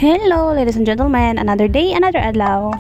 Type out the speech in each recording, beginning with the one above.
Hello ladies and gentlemen, another day, another adlaw.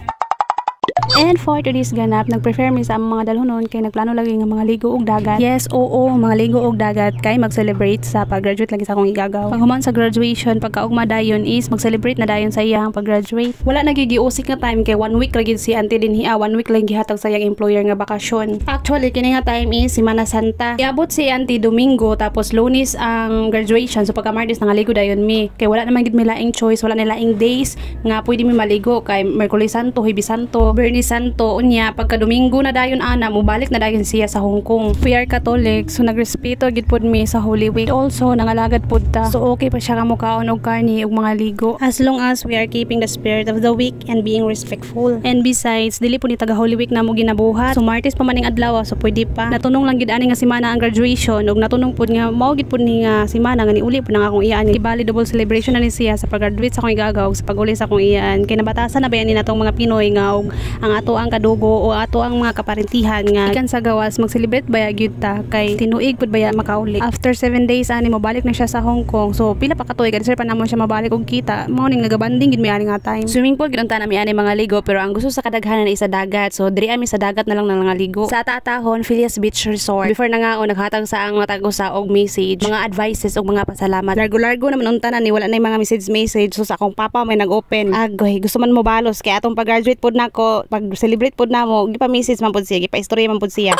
And for today's ganap, nag-prefer mi sa mga dalhonon kay nagplano lagi nga mga ligo og dagat. Yes, oo, mga ligo og dagat kay mag-celebrate sa pag-graduate lagi sa akong igagaw. Pag human sa graduation, pagkaugma dayon is mag-celebrate na dayon sa iyang pag-graduate. Wala nagigiusik nga time kay 1 week lagi si auntie din hiya, 1 week lang gihatag sa iyang employer nga bakasyon. Actually, kini nga time is Semana Santa. Iabot si auntie Domingo tapos Lunes ang graduation. So pagka Martes nangaligo dayon mi. Kay wala naman gid mi laing choice, wala na laing days nga pwede mi maligo kay Miyerkules Santo, Huwebes Santo, Biyernes Santo. Unya pagka Domingo na dayon ana mubalik na dayon siya sa Hong Kong. We are Catholic, so nagrespeto gid pud mi sa Holy Week. Also nangalagad pud ta, so okay pa siya nga mukaon og karni ug mga ligo as long as we are keeping the spirit of the week and being respectful. And besides dili pud ni taga Holy Week na mo ginabuhat, so Martes pa maning adlaw, so pwede pa. Natunong lang gid ani nga semana ang graduation ug natunong pud nga mao gid pud ni nga semana nga niuli pud nang akong iyaan. Ibali double celebration na ni siya sa pag-graduate sa akong igagaw sa pag-uli sa akong iyaan. Kay nabatasan na ba ni natong mga Pinoy nga og ang ato ang kadugo o ato ang mga kaparentihan nga ikan sa gawas mag-celebrate baya gyud ta kay tinuig pud baya makauli. After 7 days ani mabalik na siya sa Hong Kong, so pila pa katuig kasi pa namon siya mabalik og kita. Mao ning nagabanding gid mi ani nga time. Swimming pool gid unta na mi ani mga ligo, pero ang gusto sa kadaghanan is sa dagat, so diri ami sa dagat na lang nang ligo sa Tatahon Phileas Beach Resort. Before na nga naghatag sa ang matago sa og message, mga advices og mga pasalamat. Largo naman unta na ni wala na mga message, so sa akong papa may nag-open. Agoy, gusto man mo balos kay atong pag-graduate pud nako, pag-celebrate pud namo, gipa-message man pud siya, gipa-istorya man pud siya.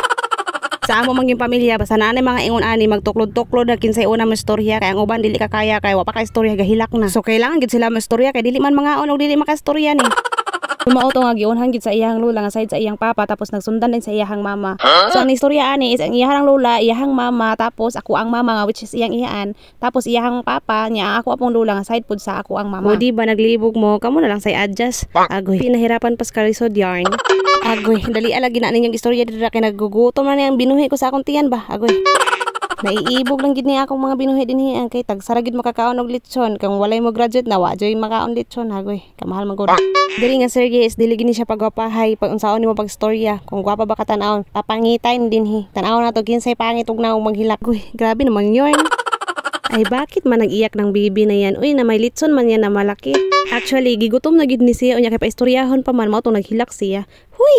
Sa amo mangyong pamilya basta na mga ingon ani magtuklod-tuklod na kinsay una mo istorya kay ang uban dili ka kaya kay wa pa ka istorya gahilak na. So kailangan gid sila mo istorya kay dili man mga og dili maka-istorya ni. Sumauto nga giunhan gid sa iyang lula nga side sa iyang papa tapos nagsundan din sa iyang mama. So ang istorya ani is ang iyang lula, iyang mama, tapos ako ang mama nga which is iyang iyaan, tapos iyang papa niya ako apong lula nga side pud sa ako ang mama. O di ba naglibog mo kamo na lang say adjust. Agoy, pinahirapan pas ka lisod yarn. Agoy, dali ala gina ninyong istorya dira kay nagugutom na niyang binuhi ko sa akong tiyan ba. Agoy. Naiibog lang gid ni akong mga binuhi dinhi ang kay tagsara gid makakaon og lechon kung walay mo graduate na wa joy makaon lechon. Agoy, kamahal man gud. Diri nga Sergey is dili gini siya pagwapahay pag unsaon nimo pagstorya. Kung gwapa ba ka tan-awon, papangitain dinhi. Tan-awon nato kinsay pangit ug naong maghilak. Uy, grabe naman yorn. Ay bakit man nag-iyak ng baby na yan? Uy, na may litson man yan na malaki. Actually, gigutom na gid ni siya unya kay paistoryahon pa man mao tong naghilak siya. Huy.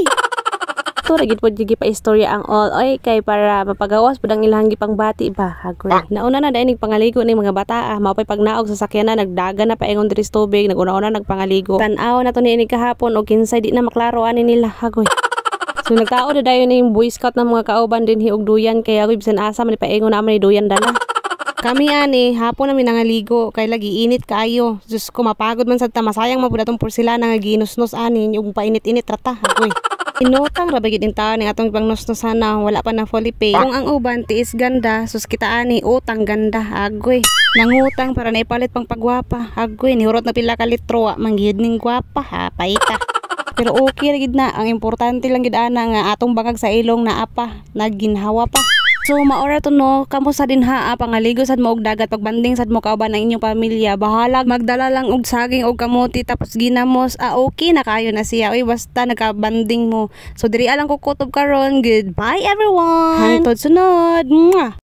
To ragid pod gigi pa istorya ang all oy kay para mapagawas pud ang ilang gipang bati ba. Hagoy. Nauna na dai ning pangaligo ning mga bata. Mao pay pagnaog sa sakyanan nagdagan na paingon diri sa tubig, naguna-una nagpangaligo. Tan-aw na to ni kahapon og kinsay di na maklaro ani nila. Hagoy. So nagtao na dayon ning Boy Scout ng mga kauban dinhi og duyan kay agoy bisan asa man paingon na man ni duyan dala. Kami ani hapon namin nangaligo kay lagi init kaayo. Just ko mapagod man sad ta, masayang man pud atong porselana nga ginusnos ani ug painit-init rata. Hagoy. Inutang ra bagid in taon ning atong pangnosnos sana wala pa na fully pay. Kung ang uban tiis ganda, sus kita ani utang ganda. Agoy. Nangutang para naipalit pang pagwapa. Agoy, nihurot na pila ka litro manggid ning gwapa ha, paita. Pero okay ra gid na, ang importante lang gid ana nga atong bangag sa ilong na apa, naginhawa pa. So maora to no, kamo sa dinha pangaligo sad mo og dagat pagbanding sad mo kauban ang inyong pamilya. Bahala magdala lang og saging og kamuti tapos ginamos. Okay na kayo na siya. Uy basta nagkabanding mo. So diri alang ko kutob karon. Goodbye everyone. Hangtod sunod. Mwah.